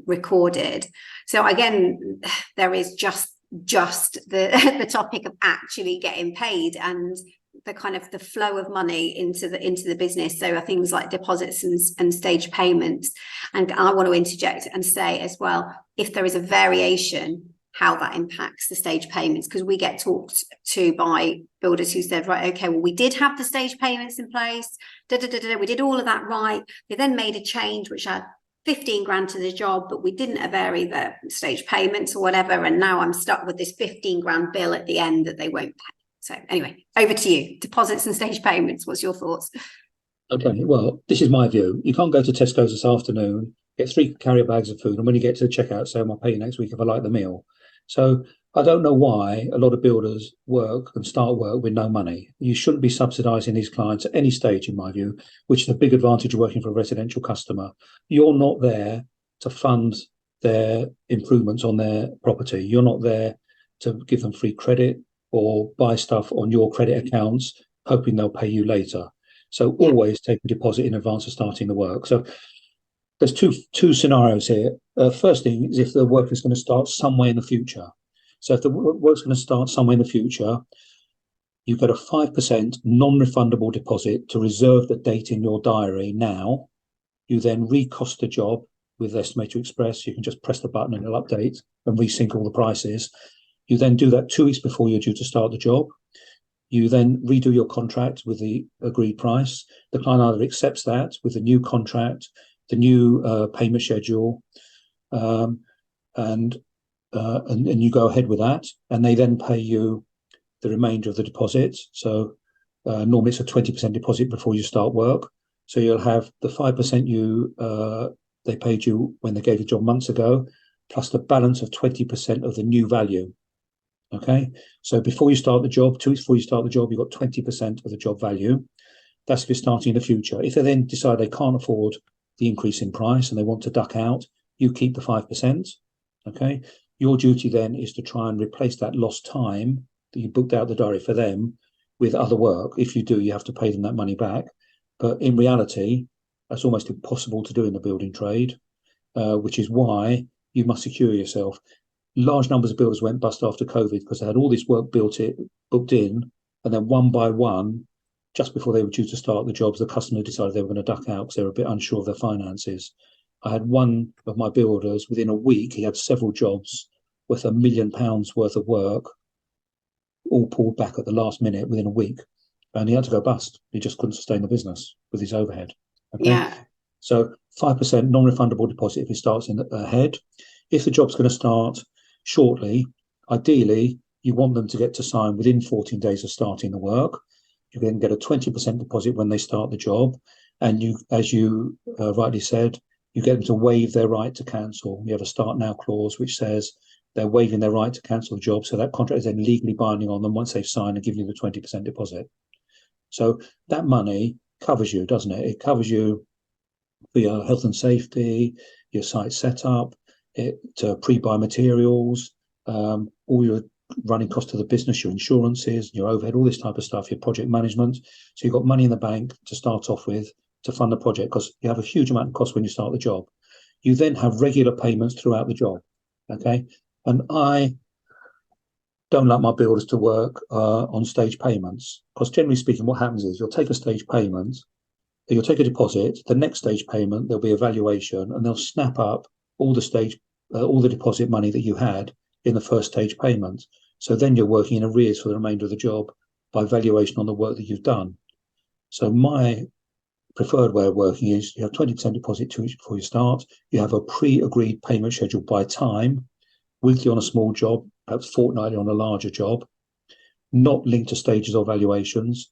B: recorded. So again, there is just the topic of actually getting paid and the kind of the flow of money into the business. So things like deposits and stage payments. And I want to interject and say as well, if there is a variation, how that impacts the stage payments, because we get talked to by builders who said, right, okay, well, we did have the stage payments in place, we did all of that right. They then made a change which had 15 grand to the job, but we didn't vary the stage payments or whatever, and now I'm stuck with this 15 grand bill at the end that they won't pay. So anyway, over to you. Deposits and stage payments, what's your thoughts?
C: Okay, well, this is my view. You can't go to Tesco's this afternoon, get 3 carrier bags of food, and when you get to the checkout, say, I'll pay you next week if I like the meal. So I don't know why a lot of builders work and start work with no money. You shouldn't be subsidising these clients at any stage, in my view, which is a big advantage of working for a residential customer. You're not there to fund their improvements on their property. You're not there to give them free credit or buy stuff on your credit accounts, hoping they'll pay you later. So always take a deposit in advance of starting the work. So there's two scenarios here. First thing is if the work is going to start somewhere in the future. So if the work's going to start somewhere in the future, you get a 5% non-refundable deposit to reserve the date in your diary now. You then recost the job with Estimator Express. You can just press the button and it'll update and resync all the prices. You then do that 2 weeks before you're due to start the job. You then redo your contract with the agreed price. The client either accepts that with the new contract, the new payment schedule, and you go ahead with that, and they then pay you the remainder of the deposit. So normally it's a 20% deposit before you start work. So you'll have the 5% they paid you when they gave the job months ago, plus the balance of 20% of the new value. Okay, so before you start the job, 2 weeks before you start the job, you've got 20% of the job value. That's if you're starting in the future. If they then decide they can't afford the increase in price and they want to duck out, you keep the 5%. Okay, your duty then is to try and replace that lost time that you booked out the diary for them with other work. If you do, you have to pay them that money back. But in reality, that's almost impossible to do in the building trade, which is why you must secure yourself. Large numbers of builders went bust after COVID because they had all this work booked in, and then one by one, just before they were due to start the jobs, the customer decided they were going to duck out because they were a bit unsure of their finances. I had one of my builders, within a week, he had several jobs worth £1 million worth of work, all pulled back at the last minute within a week. And he had to go bust. He just couldn't sustain the business with his overhead. Okay.
B: Yeah.
C: So 5% non-refundable deposit if it starts in ahead. If the job's going to start shortly, ideally, you want them to get to sign within 14 days of starting the work. You can get a 20% deposit when they start the job. And you, as you rightly said, you get them to waive their right to cancel. You have a start now clause which says they're waiving their right to cancel the job. So that contract is then legally binding on them once they've signed and give you the 20% deposit. So that money covers you, doesn't it? It covers you for your health and safety, your site setup, pre-buy materials, all your running costs to the business, your insurances, your overhead, all this type of stuff, your project management. So you've got money in the bank to start off with to fund the project, because you have a huge amount of cost when you start the job. You then have regular payments throughout the job. Okay. And I don't like my builders to work on stage payments, because generally speaking, what happens is you'll take a stage payment, you'll take a deposit, the next stage payment, there'll be a valuation, and they'll snap up all the deposit money that you had in the first stage payment. So then you're working in arrears for the remainder of the job by valuation on the work that you've done. So my preferred way of working is you have 20% deposit before you start. You have a pre-agreed payment schedule by time, weekly on a small job, perhaps fortnightly on a larger job, not linked to stages or valuations,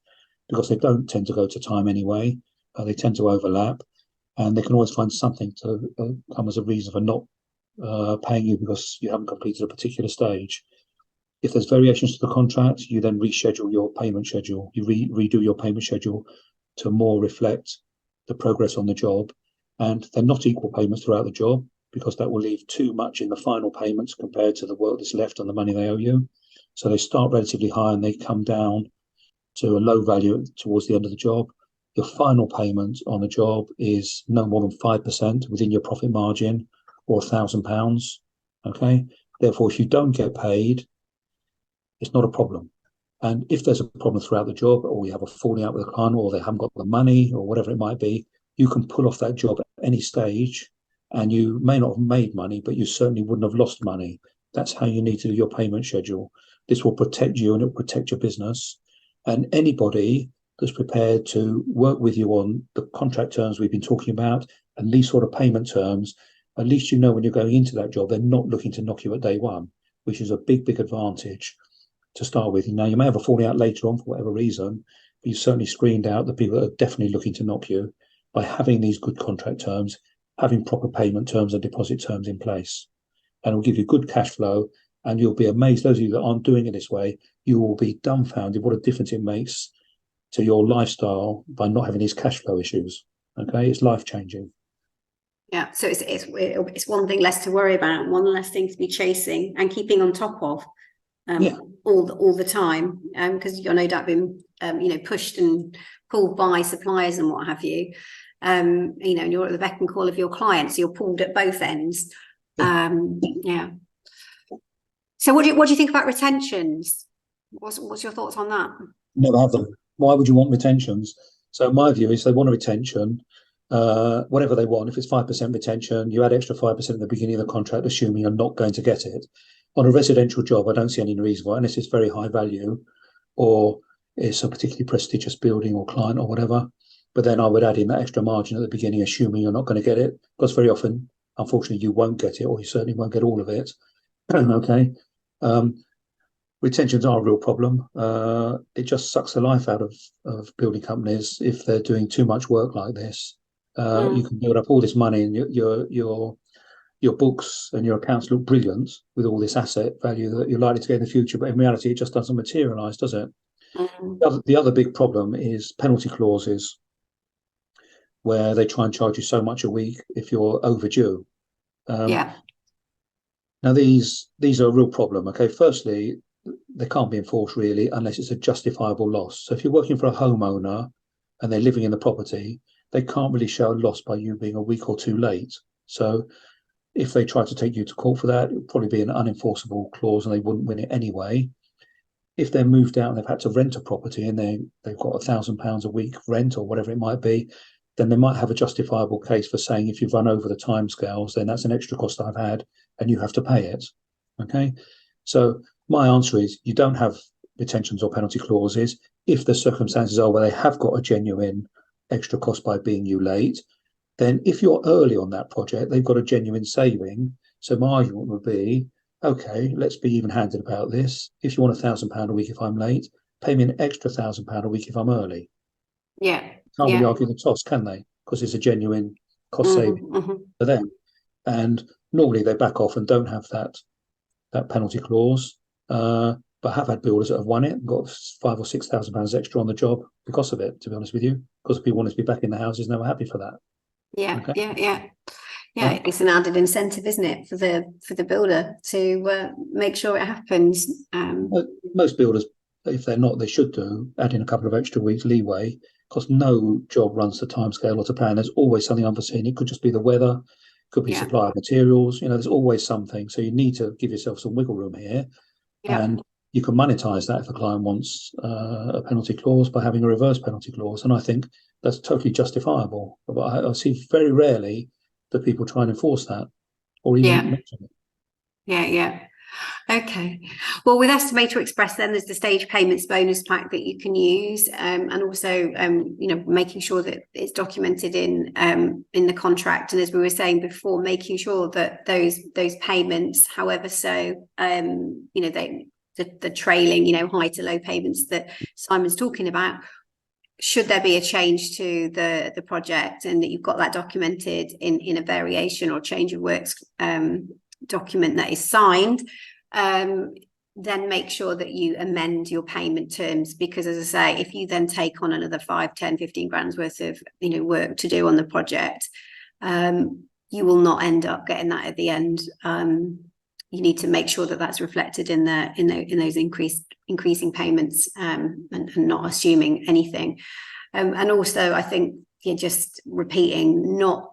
C: because they don't tend to go to time anyway. They tend to overlap, and they can always find something to come as a reason for not paying you because you haven't completed a particular stage. If there's variations to the contract, you then reschedule your payment schedule. You redo your payment schedule to more reflect the progress on the job. And they're not equal payments throughout the job, because that will leave too much in the final payments compared to the work that's left and the money they owe you. So they start relatively high and they come down to a low value towards the end of the job. Your final payment on a job is no more than 5% within your profit margin, or £1,000. Okay. Therefore, if you don't get paid, it's not a problem. And if there's a problem throughout the job, or you have a falling out with a client, or they haven't got the money, or whatever it might be, you can pull off that job at any stage, and you may not have made money, but you certainly wouldn't have lost money. That's how you need to do your payment schedule. This will protect you and it will protect your business. And anybody that's prepared to work with you on the contract terms we've been talking about and these sort of payment terms, at least you know when you're going into that job, they're not looking to knock you at day one, which is a big, big advantage to start with. Now, you may have a falling out later on for whatever reason, but you've certainly screened out the people that are definitely looking to knock you by having these good contract terms, having proper payment terms and deposit terms in place. And it will give you good cash flow, and you'll be amazed. Those of you that aren't doing it this way, you will be dumbfounded what a difference it makes to your lifestyle by not having these cash flow issues. Okay, it's life changing.
B: Yeah, so it's one thing less to worry about, one less thing to be chasing and keeping on top of all the time, because you're no doubt been pushed and pulled by suppliers and what have you. And you're at the beck and call of your clients. You're pulled at both ends. Yeah. So what do you think about retentions? What's your thoughts on that?
C: Never have them. Why would you want retentions? So my view is they want a retention, whatever they want. If it's 5% retention, you add extra 5% at the beginning of the contract, assuming you're not going to get it. On a residential job, I don't see any reason why, unless it's very high value or it's a particularly prestigious building or client or whatever. But then I would add in that extra margin at the beginning, assuming you're not going to get it, because very often, unfortunately, you won't get it, or you certainly won't get all of it. Okay. Retentions are a real problem. It just sucks the life out of building companies if they're doing too much work like this. You can build up all this money, and your books and your accounts look brilliant with all this asset value that you're likely to get in the future, but in reality, it just doesn't materialise, does it? The other big problem is penalty clauses, where they try and charge you so much a week if you're overdue. Now, these are a real problem. Okay, firstly, they can't be enforced really unless it's a justifiable loss. So if you're working for a homeowner and they're living in the property, they can't really show a loss by you being a week or two late. So if they try to take you to court for that, it would probably be an unenforceable clause and they wouldn't win it anyway. if they're moved out and they've had to rent a property and they've got £1,000 a week rent or whatever it might be, then they might have a justifiable case for saying, if you've run over the timescales, then that's an extra cost I've had and you have to pay it. Okay. So my answer is, you don't have retentions or penalty clauses if the circumstances are where they have got a genuine extra cost by being you late. Then if you're early on that project, they've got a genuine saving. So my argument would be, okay, let's be even-handed about this. If you want £1,000 a week if I'm late, pay me an extra £1,000 a week if I'm early.
B: Yeah.
C: Can't really argue the toss, can they? Because it's a genuine cost saving for them. And normally they back off and don't have that penalty clause, but have had builders that have won it and got £5,000 or £6,000 extra on the job because of it, to be honest with you, because people wanted to be back in the houses and they were happy for that.
B: Yeah, okay. Yeah, it's an added incentive, isn't it, for the builder to make sure it happens.
C: Most builders, if they're not, they should do, add in a couple of extra weeks leeway, because no job runs to timescale or to plan. There's always something unforeseen. It could just be the weather, could be supply of materials. There's always something. So you need to give yourself some wiggle room here, and you can monetize that if a client wants a penalty clause by having a reverse penalty clause. And I think that's totally justifiable. But I see very rarely that people try and enforce that or even mention it.
B: Yeah. Okay. Well, with Estimator Express, then there's the stage payments bonus pack that you can use, and also, making sure that it's documented in the contract. And as we were saying before, making sure that those payments, however, so the trailing, high to low payments that Simon's talking about, should there be a change to the project, and that you've got that documented in a variation or change of works document that is signed, then make sure that you amend your payment terms, because as I say, if you then take on another 5, 10, 15 grand's worth of work to do on the project, you will not end up getting that at the end. You need to make sure that that's reflected in those increasing payments, and not assuming anything. And also, I think just repeating, not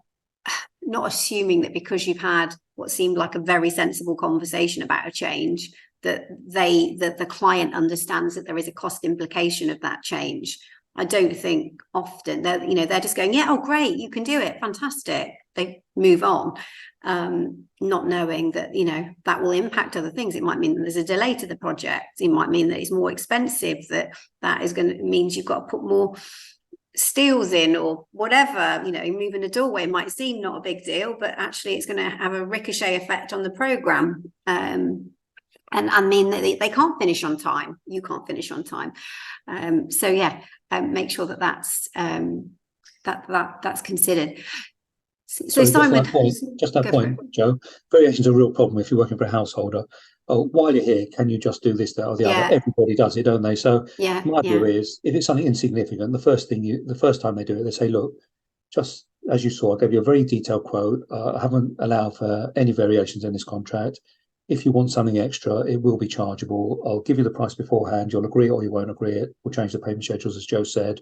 B: assuming that because you've had what seemed like a very sensible conversation about a change, that the client understands that there is a cost implication of that change. I don't think often they're just going, yeah, oh great, you can do it, fantastic. They move on, not knowing that that will impact other things. It might mean that there's a delay to the project. It might mean that it's more expensive. That is means you've got to put more steels in or whatever. Moving a doorway might seem not a big deal, but actually it's going to have a ricochet effect on the program, and mean that they can't finish on time. You can't finish on time. Make sure that's considered. So Simon,
C: just that point, Joe. Variation's a real problem if you're working for a householder. Oh, while you're here, can you just do this, that, or the other? Everybody does it, don't they? So my view is, if it's something insignificant, the first time they do it, they say, look, just as you saw, I gave you a very detailed quote. I haven't allowed for any variations in this contract. If you want something extra, it will be chargeable. I'll give you the price beforehand. You'll agree it or you won't agree it. We'll change the payment schedules, as Joe said.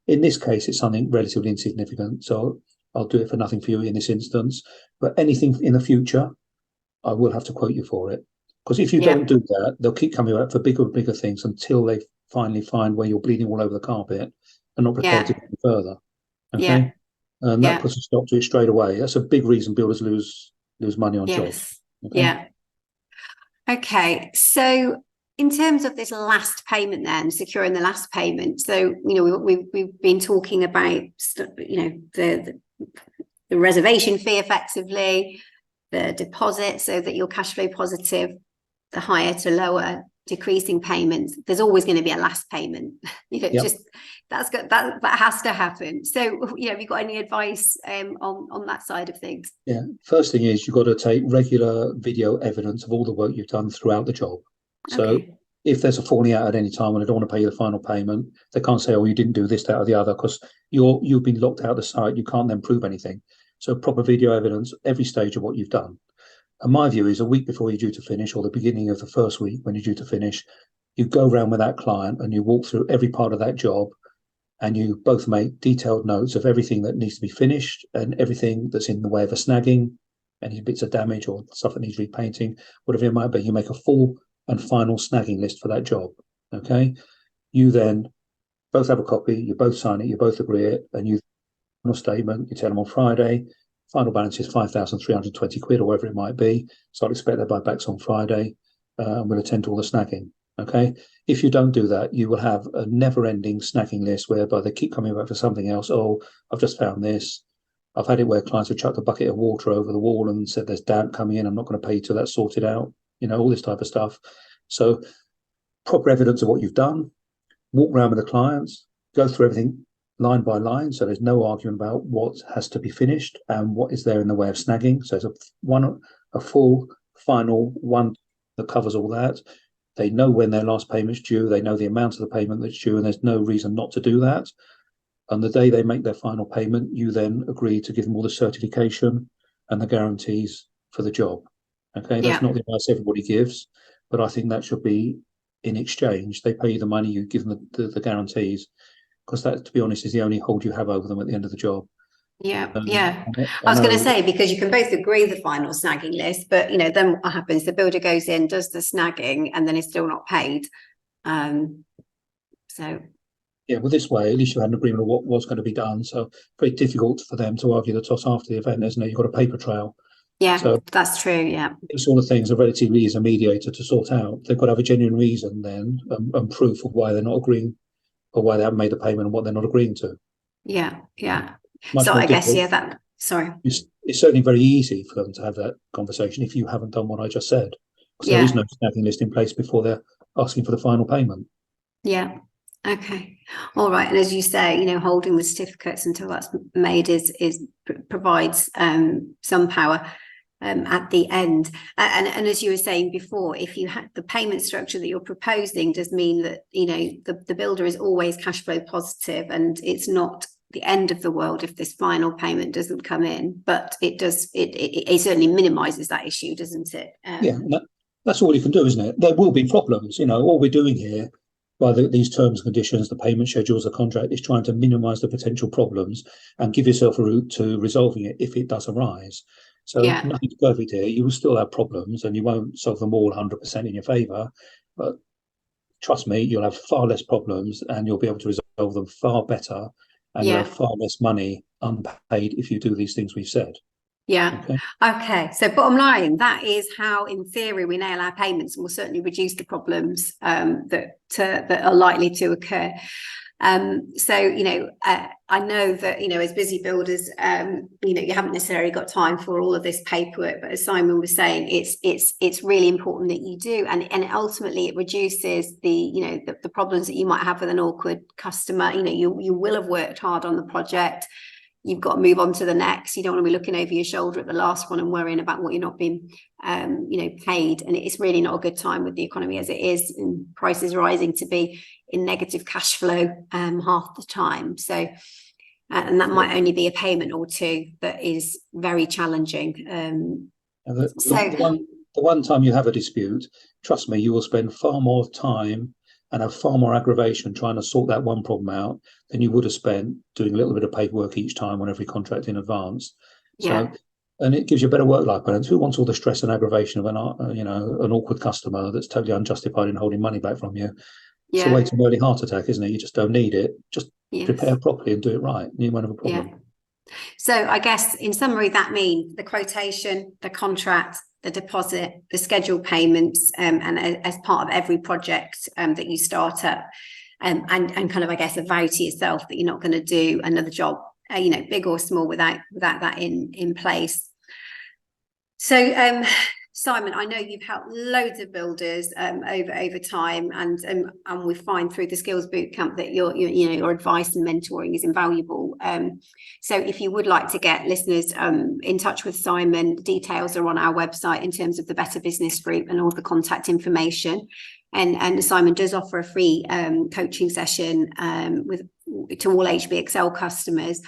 C: In this case, it's something relatively insignificant, so I'll do it for nothing for you in this instance. But anything in the future, I will have to quote you for it. Because if you don't do that, they'll keep coming out for bigger and bigger things until they finally find where you're bleeding all over the carpet and not prepared to go any further. Okay? And that puts a stop to it straight away. That's a big reason builders lose money on jobs. Okay?
B: Yeah. Okay. So in terms of this last payment, then securing the last payment. So we've been talking about the reservation fee, effectively, the deposit, so that you're cash flow positive, the higher to lower decreasing payments. There's always going to be a last payment. Just that has to happen. So have you got any advice on that side of things?
C: Yeah. First thing is, you've got to take regular video evidence of all the work you've done throughout the job. So if there's a falling out at any time and they don't want to pay you the final payment, they can't say, oh, you didn't do this, that, or the other, because you've been locked out of the site. You can't then prove anything. So proper video evidence every stage of what you've done. And my view is, a week before you're due to finish, or the beginning of the first week when you're due to finish, you go around with that client and you walk through every part of that job, and you both make detailed notes of everything that needs to be finished and everything that's in the way of a snagging, any bits of damage or stuff that needs repainting, whatever it might be. You make a full and final snagging list for that job. Okay, you then both have a copy, you both sign it, you both agree it, and you final statement, you tell them on Friday, final balance is 5,320 quid or whatever it might be. So I'll expect their buybacks on Friday. I'm going to attend to all the snagging. Okay. If you don't do that, you will have a never ending snagging list whereby they keep coming back for something else. Oh, I've just found this. I've had it where clients have chucked a bucket of water over the wall and said there's damp coming in. I'm not going to pay you till that's sorted out. All this type of stuff. So proper evidence of what you've done, walk around with the clients, go through everything line by line, so there's no argument about what has to be finished and what is there in the way of snagging. So it's a full final one that covers all that. They know when their last payment's due, they know the amount of the payment that's due, and there's no reason not to do that. And the day they make their final payment, you then agree to give them all the certification and the guarantees for the job. Okay, that's not the advice everybody gives, but I think that should be in exchange. They pay you the money, you give them the guarantees, because that, to be honest, is the only hold you have over them at the end of the job.
B: Yeah. I was going to say, because you can both agree the final snagging list, but then what happens? The builder goes in, does the snagging, and then is still not paid.
C: Well, this way, at least you had an agreement of what was going to be done. So very difficult for them to argue the toss after the event, isn't it? You've got a paper trail.
B: Yeah, so that's true. Yeah.
C: These sort of things are relatively easy as a mediator to sort out. They've got to have a genuine reason then and proof of why they're not agreeing or why they haven't made the payment and what they're not agreeing to.
B: Yeah.
C: So
B: I guess, sorry.
C: It's certainly very easy for them to have that conversation if you haven't done what I just said. Because there is no snagging list in place before they're asking for the final payment.
B: Yeah. Okay. All right. And as you say, holding the certificates until that's made provides some power at the end. And as you were saying before, if you had the payment structure that you're proposing, does mean that the builder is always cash flow positive, and it's not the end of the world if this final payment doesn't come in. But it does. It certainly minimises that issue, doesn't it?
C: That's all you can do, isn't it? There will be problems. All we're doing here by these terms and conditions, the payment schedules, the contract, is trying to minimise the potential problems and give yourself a route to resolving it if it does arise. So nothing's perfect here. You will still have problems and you won't solve them all 100% in your favour. But trust me, you'll have far less problems and you'll be able to resolve them far better, and you'll have far less money unpaid if you do these things we've said.
B: Yeah. Okay. So bottom line, that is how, in theory, we nail our payments and will certainly reduce the problems that are likely to occur. I know that, as busy builders, you haven't necessarily got time for all of this paperwork, but as Simon was saying, it's really important that you do. And ultimately it reduces the problems that you might have with an awkward customer. You will have worked hard on the project. You've got to move on to the next. You don't want to be looking over your shoulder at the last one and worrying about what you're not being, paid. And it's really not a good time with the economy as it is, and prices rising, to be in negative cash flow half the time. So, and that might only be a payment or two that is very challenging.
C: The one time you have a dispute, trust me, you will spend far more time and have far more aggravation trying to sort that one problem out than you would have spent doing a little bit of paperwork each time on every contract in advance. So, and it gives you a better work-life balance. Who wants all the stress and aggravation of an awkward customer that's totally unjustified in holding money back from you? It's a way to an early heart attack, isn't it? You just don't need it. Just prepare properly and do it right, and you won't have a problem.
B: Yeah. So I guess in summary, that means the quotation, the contract, the deposit, the scheduled payments, and as part of every project that you start up, and kind of, I guess, a vow to yourself that you're not going to do another job, big or small, without that in place. So Simon, I know you've helped loads of builders over time, and we find through the Skills Bootcamp that your advice and mentoring is invaluable. So if you would like to get listeners in touch with Simon, details are on our website in terms of the Better Business Group and all the contact information. And Simon does offer a free coaching session to all HBXL customers.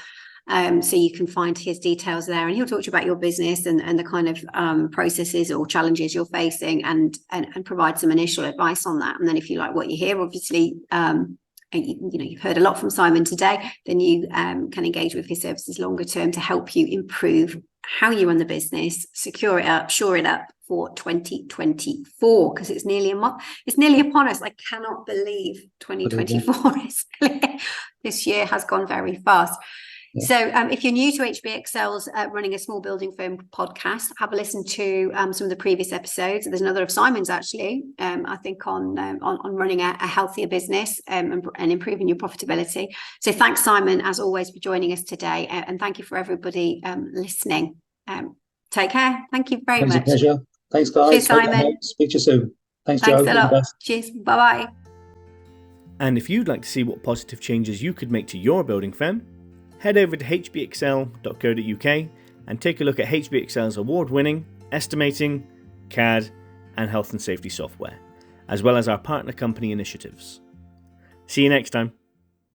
B: So you can find his details there, and he'll talk to you about your business and the kind of processes or challenges you're facing, and provide some initial advice on that. And then if you like what you hear, obviously, you've heard a lot from Simon today, then you can engage with his services longer term to help you improve how you run the business, secure it up, shore it up for 2024, because it's nearly upon us. I cannot believe 2024 is this year has gone very fast. Yeah. So if you're new to HBXL's Running a Small Building Firm podcast, have a listen to some of the previous episodes. There's another of Simon's actually, I think on running a healthier business and improving your profitability. So thanks, Simon, as always, for joining us today, and thank you for everybody listening. Take care. Thank you very much.
C: It's a pleasure. Thanks, guys.
B: Cheers, Simon.
C: Speak to you soon. Thanks,
B: Thanks
C: Joe.
B: a lot. Cheers. Bye-bye.
A: And if you'd like to see what positive changes you could make to your building firm, head over to hbxl.co.uk and take a look at HBXL's award-winning estimating, CAD and health and safety software, as well as our partner company initiatives. See you next time.